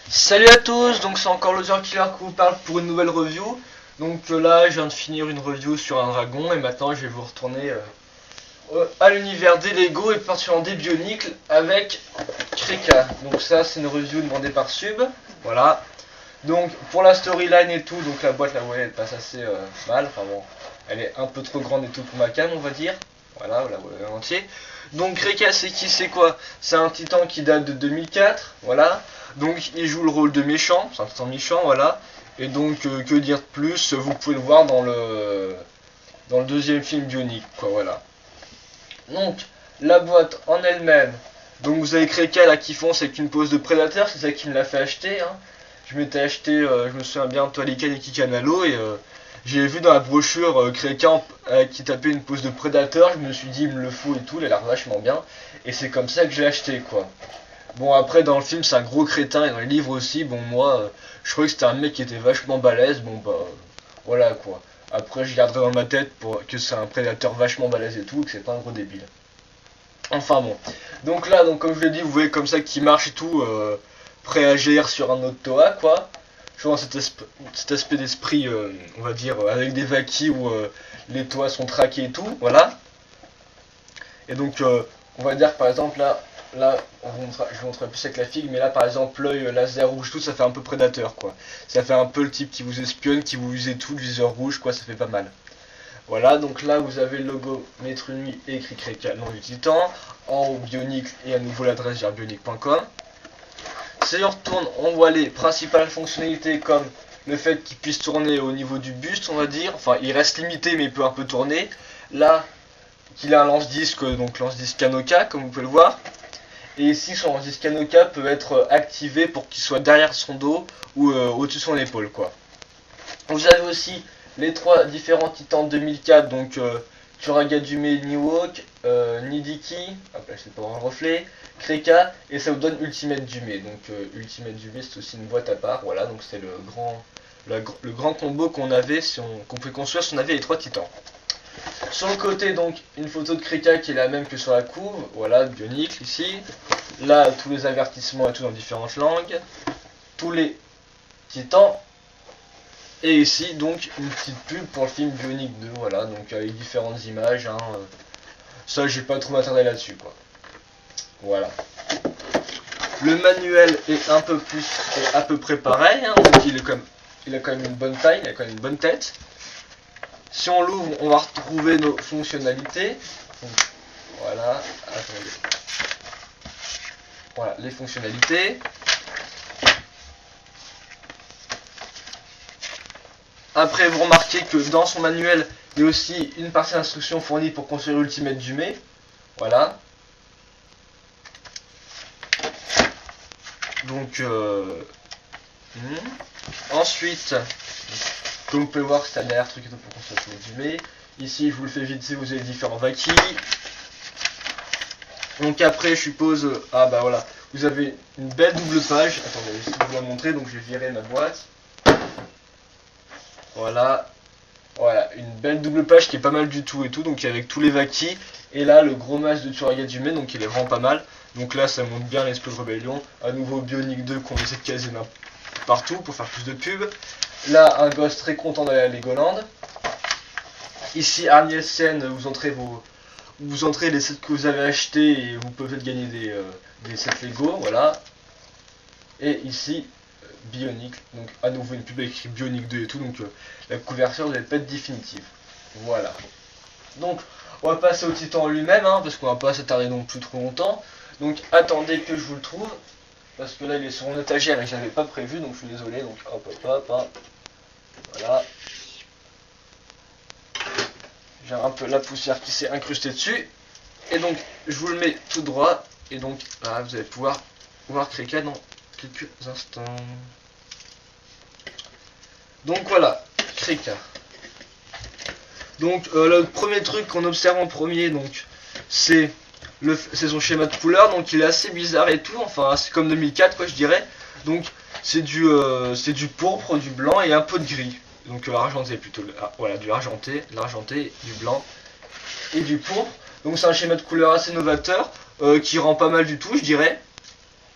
Salut à tous, donc c'est encore Loser Killer qui vous parle pour une nouvelle review. Donc là je viens de finir une review sur un dragon et maintenant je vais vous retourner à l'univers des Lego et particulièrement des Bionicle avec Kreka. Donc ça c'est une review demandée par Sub, voilà. Donc pour la storyline et tout, donc la boîte là vous voyez elle passe assez mal, enfin bon, elle est un peu trop grande et tout pour ma cam on va dire. Voilà, vous la en entier. Donc Kreka c'est qui, c'est quoi? C'est un titan qui date de 2004, voilà. Donc il joue le rôle de méchant, c'est un titan méchant, voilà. Et donc que dire de plus, vous pouvez le voir dans le deuxième film Bionic, quoi, voilà. Donc la boîte en elle-même, donc vous avez Kreka là qui fonce avec une pose de prédateur, c'est ça qui me l'a fait acheter, hein. Je m'étais acheté, je me souviens bien, Toalikan et Kikanalo et j'ai vu dans la brochure Kreka qui tapait une pose de prédateur, je me suis dit il me le faut et tout, il a l'air vachement bien. Et c'est comme ça que j'ai acheté quoi. Bon après dans le film c'est un gros crétin et dans les livres aussi, bon moi je croyais que c'était un mec qui était vachement balèze, bon bah voilà quoi. Après je garderai dans ma tête pour que c'est un prédateur vachement balèze et tout, et que c'est pas un gros débile. Enfin bon. Donc là, donc comme je l'ai dit, vous voyez comme ça qu'il marche et tout, prêt à agir sur un autre Toa quoi. Je vois cet aspect d'esprit, on va dire, avec des Vaki où les toits sont traqués et tout, voilà. Et donc on va dire par exemple là je vous montrerai plus avec la figue, mais là par exemple l'œil laser rouge tout, ça fait un peu prédateur quoi. Ça fait un peu le type qui vous espionne, qui vous use et tout, le viseur rouge quoi, ça fait pas mal. Voilà, donc là vous avez le logo Maître Nuit et écrit Kreka, nom du titan. En haut Bionicle et à nouveau l'adresse vers bionicle.com. Si on retourne, on voit les principales fonctionnalités comme le fait qu'il puisse tourner au niveau du buste, on va dire. Enfin, il reste limité, mais il peut un peu tourner. Là, qu'il a un lance-disque, donc lance-disque Kanoka, comme vous pouvez le voir. Et ici, son lance-disque Kanoka peut être activé pour qu'il soit derrière son dos ou au-dessus de son épaule, quoi. Vous avez aussi les trois différents titans de 2004, donc Kuragadume, Niwok, Nidiki, hop là, je sais pas voir le reflet, Kreka, et ça vous donne Ultimate Dume. Donc Ultimate Dume c'est aussi une boîte à part, voilà, donc c'est le grand combo qu'on avait, qu'on pouvait construire si on avait les trois titans. Sur le côté, donc, une photo de Kreka qui est la même que sur la couve, voilà, Bionicle ici. Là, tous les avertissements et tout dans différentes langues. Tous les titans. Et ici, donc, une petite pub pour le film Bionic 2, voilà, donc avec différentes images, hein. Ça, j'ai pas trop m'attarder là-dessus, quoi. Voilà. Le manuel est un peu plus, est à peu près pareil, hein, donc il a quand même une bonne taille, il a quand même une bonne tête. Si on l'ouvre, on va retrouver nos fonctionnalités. Donc, voilà, attendez. Voilà, les fonctionnalités. Après, vous remarquez que dans son manuel, il y a aussi une partie d'instruction fournie pour construire Ultimate Dume. Voilà. Donc, ensuite, comme vous pouvez voir, c'est un dernier truc pour construire Ultimate Dume. Ici, je vous le fais vite, vous avez différents Vaki. Donc après, je suppose, ah bah voilà, vous avez une belle double page. Attendez, je vais vous la montrer, donc je vais virer ma boîte. Voilà. Voilà, une belle double page qui est pas mal du tout et tout, donc avec tous les Vaki. Et là, le gros match de Kuragadume, donc il est vraiment pas mal. Donc là, ça montre bien l'esprit de rébellion. À nouveau, Bionic 2 qu'on essaie de caser partout pour faire plus de pub. Là, un gosse très content d'aller à Legoland. Ici, Arnielsen, vous entrez les sets que vous avez achetés et vous pouvez peut-être gagner des sets Lego, voilà. Et ici, Bionicle, donc à nouveau une pub écrit Bionic 2 et tout, donc la couverture ne va pas être définitive. Voilà. Donc, on va passer au titan lui-même, hein, parce qu'on va pas s'attarder non plus trop longtemps. Donc, attendez que je vous le trouve, parce que là, il est sur mon étagère et je l'avais pas prévu, donc je suis désolé. Donc, hop. Voilà. J'ai un peu la poussière qui s'est incrustée dessus. Et donc, je vous le mets tout droit. Et donc, là, vous allez pouvoir voir Kreka dans quelques instants. Donc voilà, Kreka. Donc le premier truc qu'on observe en premier, donc c'est son schéma de couleur. Donc il est assez bizarre et tout. Enfin, c'est comme 2004 quoi, je dirais. Donc c'est du pourpre, du blanc et un peu de gris. Donc argenté plutôt. Voilà, du argenté, l'argenté, du blanc et du pourpre. Donc c'est un schéma de couleur assez novateur qui rend pas mal du tout, je dirais.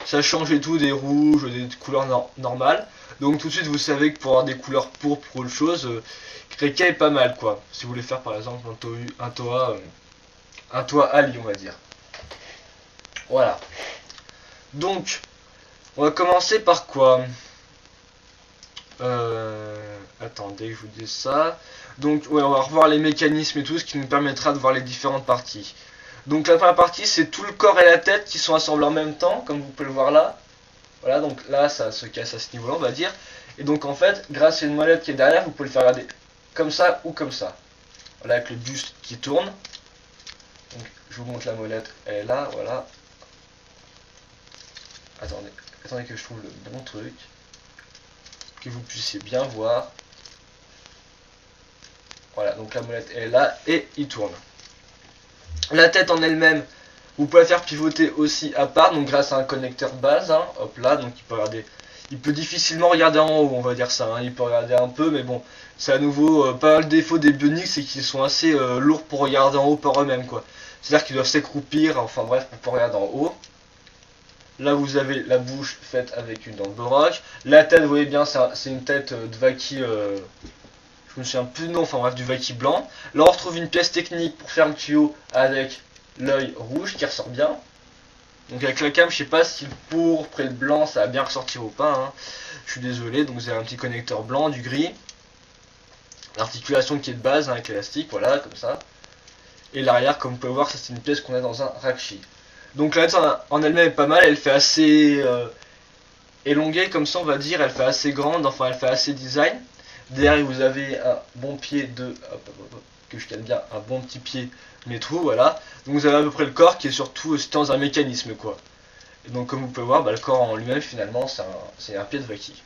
ça change et tout, des rouges, des couleurs normales. Donc tout de suite vous savez que pour avoir des couleurs pourpres ou autre chose, Kreka est pas mal quoi. Si vous voulez faire par exemple un toit Ali on va dire. Voilà. Donc on va commencer par quoi? Attendez, je vous dis ça. Donc ouais, on va revoir les mécanismes et tout, ce qui nous permettra de voir les différentes parties. Donc la première partie, c'est tout le corps et la tête qui sont assemblés en même temps, comme vous pouvez le voir là. Voilà, donc là, ça se casse à ce niveau-là, on va dire. Et donc en fait, grâce à une molette qui est derrière, vous pouvez le faire regarder comme ça ou comme ça. Voilà, avec le buste qui tourne. Donc je vous montre la molette, elle est là, voilà. Attendez que je trouve le bon truc. Que vous puissiez bien voir. Voilà, donc la molette est là et il tourne. La tête en elle-même, vous pouvez la faire pivoter aussi à part, donc grâce à un connecteur base, hein, hop là, donc il peut difficilement regarder en haut, on va dire ça, hein, il peut regarder un peu, mais bon, c'est à nouveau pas le défaut des bioniques, c'est qu'ils sont assez lourds pour regarder en haut par eux-mêmes, quoi. C'est-à-dire qu'ils doivent s'accroupir, enfin bref, pour pouvoir regarder en haut. Là, vous avez la bouche faite avec une dent de Borak. La tête, vous voyez bien, c'est une tête de Vaki, je me souviens plus du nom, enfin bref, du Vaki blanc. Là, on retrouve une pièce technique pour faire le tuyau avec l'œil rouge qui ressort bien. Donc avec la cam, je sais pas si le pourpre et le blanc, ça va bien ressortir ou pas. Hein. Je suis désolé, donc vous avez un petit connecteur blanc, du gris. L'articulation qui est de base, hein, avec l'élastique, voilà, comme ça. Et l'arrière, comme vous pouvez voir, ça c'est une pièce qu'on a dans un Rakshi. Donc la tête en elle-même est pas mal, elle fait assez élongée, comme ça on va dire, elle fait assez grande, enfin elle fait assez design. Derrière vous avez un bon pied que je calme bien, un bon petit pied métro, voilà. Donc vous avez à peu près le corps qui est surtout dans un mécanisme quoi. Et donc comme vous pouvez voir, le corps en lui-même finalement c'est un pied de Vaki.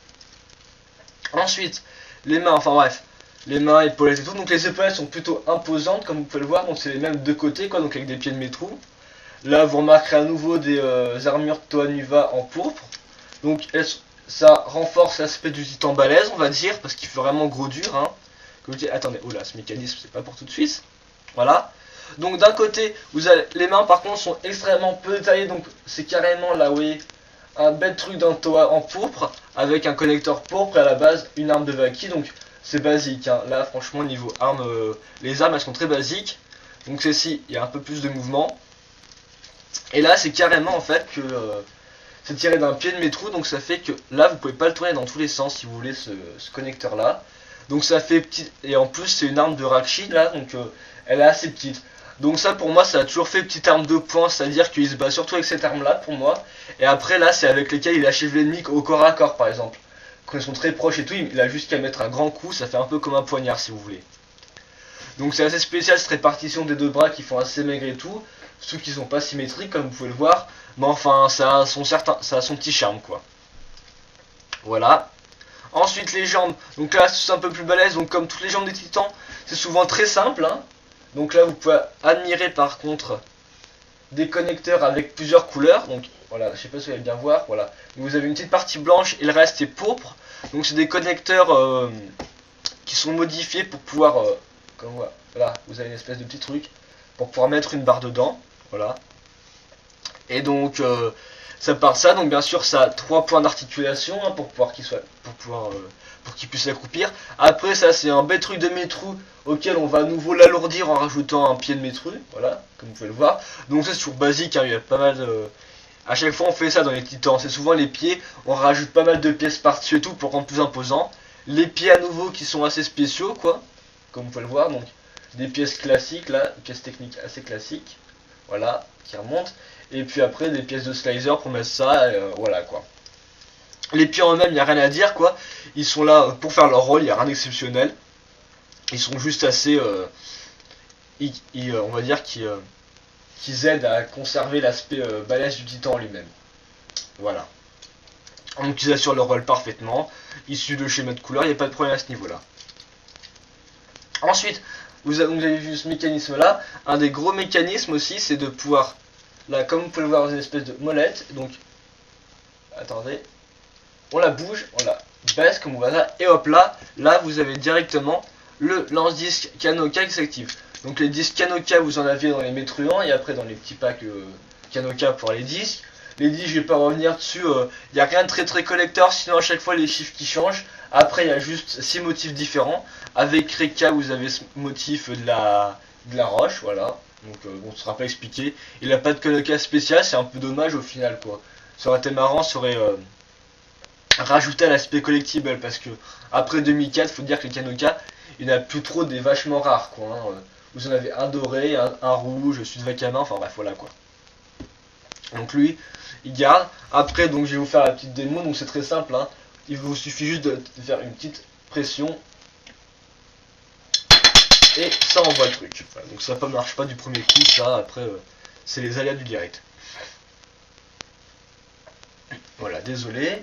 Ensuite, les mains, enfin bref, les mains, épaulettes et tout. Donc les épaulettes sont plutôt imposantes comme vous pouvez le voir, donc c'est les mêmes deux côtés quoi, donc avec des pieds de métro. Là vous remarquerez à nouveau des armures Toanuva en pourpre. Donc ça renforce l'aspect du titan balèze on va dire, parce qu'il fait vraiment gros dur. Hein. Attendez, oh là, ce mécanisme c'est pas pour tout de suite. Voilà. Donc d'un côté, vous avez les mains par contre sont extrêmement peu détaillées, donc c'est carrément là, vous voyez, un bête truc d'un Toa en pourpre, avec un connecteur pourpre et à la base une arme de Vaki, donc c'est basique. Hein. Là franchement niveau armes, les armes elles sont très basiques, donc celle-ci il y a un peu plus de mouvement. Et là c'est carrément en fait que c'est tiré d'un pied de métro, donc ça fait que là vous pouvez pas le tourner dans tous les sens si vous voulez ce connecteur là. Donc ça fait petit, et en plus c'est une arme de Rakshi là, donc elle est assez petite. Donc ça pour moi ça a toujours fait petite arme de poing, c'est-à-dire qu'il se bat surtout avec cette arme là pour moi. Et après là c'est avec lesquels il achève l'ennemi au corps à corps par exemple. Quand ils sont très proches et tout, il a juste qu'à mettre un grand coup, ça fait un peu comme un poignard si vous voulez. Donc c'est assez spécial cette répartition des deux bras qui font assez maigre et tout. Surtout qu'ils sont pas symétriques comme vous pouvez le voir. Mais enfin ça a son petit charme quoi. Voilà. Ensuite les jambes, donc là c'est un peu plus balèze, donc comme toutes les jambes des titans, c'est souvent très simple. Hein. Donc là vous pouvez admirer par contre des connecteurs avec plusieurs couleurs. Donc voilà, je sais pas si vous allez bien voir, voilà. Donc, vous avez une petite partie blanche et le reste est pourpre. Donc c'est des connecteurs qui sont modifiés pour pouvoir, comme voilà, vous avez une espèce de petit truc pour pouvoir mettre une barre dedans, voilà. Et donc ça part ça, donc bien sûr ça a 3 points d'articulation hein, pour qu'il puisse s'accroupir. Après ça c'est un bête truc de métro auquel on va à nouveau l'alourdir en rajoutant un pied de métro, voilà, comme vous pouvez le voir. Donc c'est toujours basique, hein, il y a pas mal de... À chaque fois on fait ça dans les titans, c'est souvent les pieds, on rajoute pas mal de pièces par-dessus et tout pour rendre plus imposant. Les pieds à nouveau qui sont assez spéciaux quoi, comme vous pouvez le voir, donc des pièces classiques là, des pièces techniques assez classiques, voilà, qui remontent. Et puis après des pièces de slicer pour mettre ça, voilà quoi. Les pieds en eux-mêmes, il n'y a rien à dire quoi. Ils sont là pour faire leur rôle, il n'y a rien d'exceptionnel. Ils sont juste assez, on va dire qu'ils aident à conserver l'aspect balèze du titan lui-même. Voilà. Donc ils assurent leur rôle parfaitement. Issus de schéma de couleur, il n'y a pas de problème à ce niveau-là. Ensuite, vous avez vu ce mécanisme là. Un des gros mécanismes aussi, c'est de pouvoir... Là, comme vous pouvez le voir, une espèce de molette. Donc, attendez. On la bouge, on la baisse comme on va là. Et hop là, vous avez directement le lance-disque Kanoka qui s'active. Donc les disques Kanoka, vous en avez dans les métruants et après dans les petits packs Kanoka pour les disques. Les 10 je vais pas revenir dessus, il n'y a rien de très collector, sinon à chaque fois les chiffres qui changent. Après il y a juste 6 motifs différents. Avec Reka vous avez ce motif de la roche, voilà. Donc bon, ce sera pas expliqué. Il n'a pas de coloca spécial, c'est un peu dommage au final quoi. Ça aurait été marrant, ça aurait rajouté à l'aspect collectible, parce que après 2004, faut dire que les Kanoka, il n'y en a plus trop des vachement rares quoi. Hein. Vous en avez un doré, un rouge, celui de Vakama, enfin bref voilà quoi. Donc lui, il garde. Après donc je vais vous faire la petite démo, donc c'est très simple. Hein. Il vous suffit juste de faire une petite pression. Et ça envoie le truc. Voilà, donc ça ne marche pas du premier coup, ça après c'est les aléas du direct. Voilà, désolé.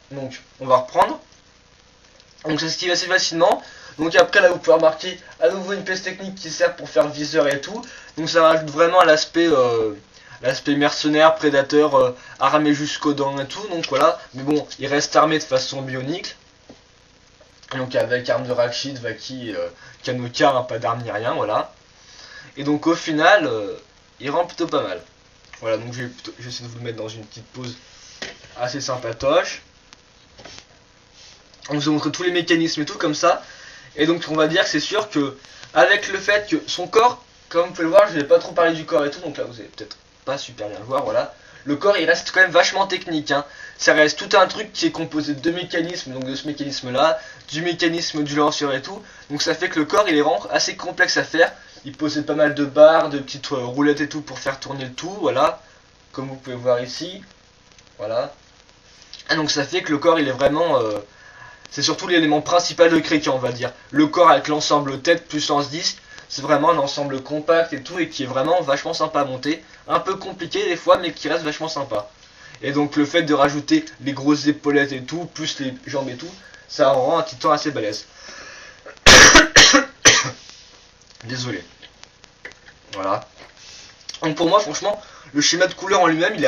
Donc on va reprendre. Donc ça s'active assez facilement. Donc après là vous pouvez remarquer à nouveau une pièce technique qui sert pour faire viseur et tout. Donc ça rajoute vraiment l'aspect mercenaire, prédateur, armé jusqu'aux dents et tout. Donc voilà, mais bon, il reste armé de façon bionique. Donc avec arme de Rakshid, Vaki, Kanoka, hein, pas d'arme ni rien, voilà. Et donc au final, il rend plutôt pas mal. Voilà, donc je vais essayer de vous le mettre dans une petite pause assez sympatoche. On vous montre tous les mécanismes et tout comme ça. Et donc on va dire que c'est sûr que avec le fait que son corps, comme vous pouvez le voir, je vais pas trop parler du corps et tout, donc là vous allez peut-être pas super bien le voir, voilà. Le corps il reste quand même vachement technique, hein. Ça reste tout un truc qui est composé de deux mécanismes, donc de ce mécanisme là, du mécanisme du lanceur et tout. Donc ça fait que le corps il est vraiment assez complexe à faire. Il possède pas mal de barres, de petites roulettes et tout pour faire tourner le tout, voilà. Comme vous pouvez voir ici, voilà. Et donc ça fait que le corps il est vraiment... c'est surtout l'élément principal de Kreka, on va dire. Le corps avec l'ensemble tête puissance 10, c'est vraiment un ensemble compact et tout, et qui est vraiment vachement sympa à monter. Un peu compliqué des fois, mais qui reste vachement sympa. Et donc le fait de rajouter les grosses épaulettes et tout, plus les jambes et tout, ça rend un titan assez balèze. Désolé. Voilà. Donc pour moi, franchement, le schéma de couleur en lui-même, il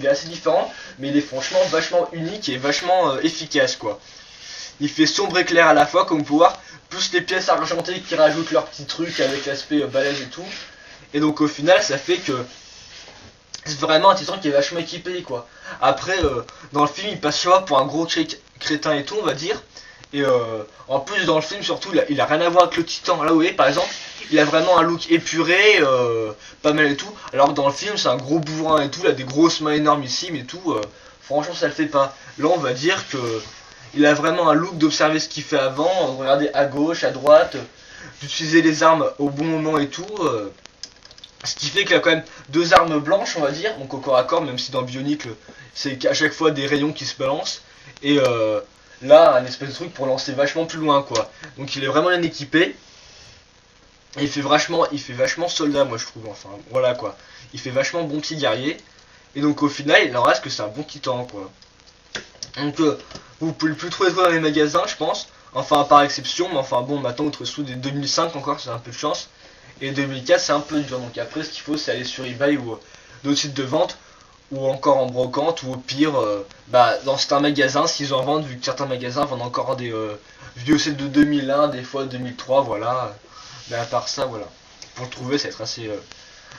est assez différent, mais il est franchement vachement unique et vachement efficace, quoi. Il fait sombre et clair à la fois, comme vous pouvez voir, plus les pièces argentées qui rajoutent leurs petits trucs avec l'aspect balèze et tout. Et donc au final, ça fait que c'est vraiment un titan qui est vachement équipé, quoi. Après, dans le film, il passe soit pour un gros crétin et tout, on va dire. Et en plus, dans le film, surtout, il a rien à voir avec le titan. Là, vous voyez, par exemple, il a vraiment un look épuré, pas mal et tout. Alors que dans le film, c'est un gros bourrin et tout, il a des grosses mains énormissimes et tout. Franchement, ça le fait pas. Là, on va dire que il a vraiment un look d'observer ce qu'il fait avant, regarder à gauche, à droite, d'utiliser les armes au bon moment et tout. Ce qui fait qu'il a quand même deux armes blanches, on va dire, donc au corps à corps, même si dans Bionic, c'est à chaque fois des rayons qui se balancent. Et là, un espèce de truc pour lancer vachement plus loin, quoi. Donc il est vraiment bien équipé. Et il fait vachement soldat, moi je trouve, enfin, voilà quoi. Il fait vachement bon petit guerrier. Et donc au final, il en reste que c'est un bon titan, quoi. Donc vous pouvez plus trouver dans les magasins, je pense. Enfin, par exception, mais enfin bon, maintenant, entre sous des 2005 encore, c'est un peu de chance. Et 2004, c'est un peu dur. Donc après, ce qu'il faut, c'est aller sur eBay ou d'autres sites de vente, ou encore en brocante, ou au pire, dans certains magasins, s'ils en vendent, vu que certains magasins vendent encore des vieux sets de 2001, des fois 2003, voilà. Mais à part ça, voilà. Pour le trouver, ça va être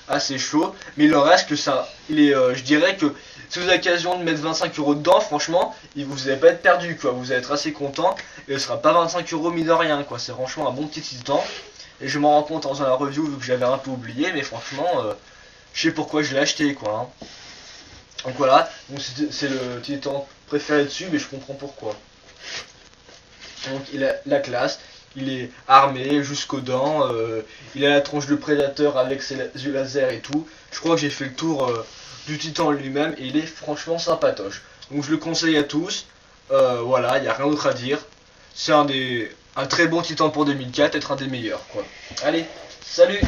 assez chaud. Mais il en reste que ça, je dirais que si vous avez l'occasion de mettre 25 € dedans, franchement, vous n'allez pas être perdu, quoi. Vous allez être assez content. Et ce sera pas 25 € mine de rien, quoi. C'est franchement un bon petit titan. Et je m'en rends compte en faisant la review, vu que j'avais un peu oublié. Mais franchement, je sais pourquoi je l'ai acheté, quoi. Hein. Donc voilà. Donc c'est le titan préféré dessus, mais je comprends pourquoi. Donc il a la classe. Il est armé jusqu'aux dents, il a la tronche de prédateur avec ses yeux laser et tout. Je crois que j'ai fait le tour du titan lui-même et il est franchement sympatoche. Donc je le conseille à tous. Voilà, il n'y a rien d'autre à dire. C'est un très bon titan pour 2004, être un des meilleurs, quoi. Allez, salut!